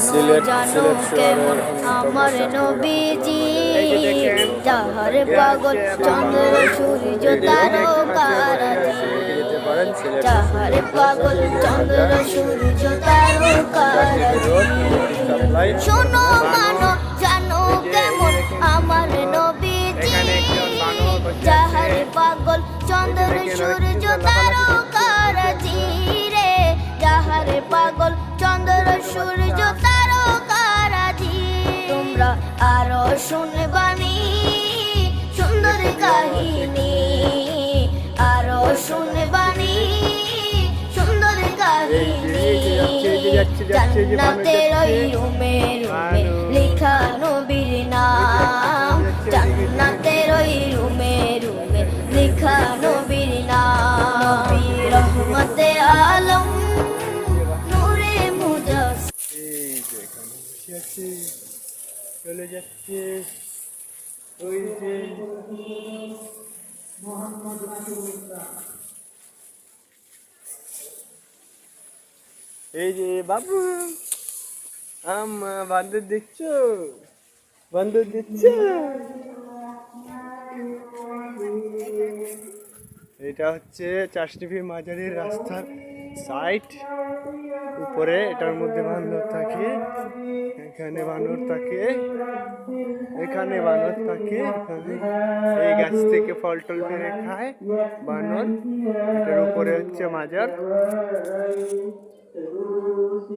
সিলেট শহরের অন্যতম নবীজি যাহার পাগল চন্দ্র সূর্য তারকারাজি যাহার পাগল চন্দ্র সূর্য তারকারাজি শোনো মানো জানো কেমন আমার নবীজি যাহার পাগল চন্দ্র সূর্য তারকারাজি রে যাহার পাগল চন্দ্র সূর্য তারকারাজি তোমরা আরো শুনবানি সুন্দর কাহিনী আরো শুনবানি সুন্দর কাহিনী জান্নাতের ওই রুমে রুমে লেখা নবীর নাম জান্নাতের ওই রুমে রুমে লেখা নবীর নাম রহমতে আলম নূরে মুজাসসিম চলে যাচ্ছে ওই যে এই যে বাবু বান্দর দেখছো বান্দর দেখছো এটা হচ্ছে চাষটিভি মাঝারির রাস্তার সাইড উপরে এটার মধ্যে বান্দর থাকে এখানে বানর থাকে এখানে বানর থাকে এই গাছ থেকে ফল টল পেরে খায় বানর এটার উপরে হচ্ছে মাজার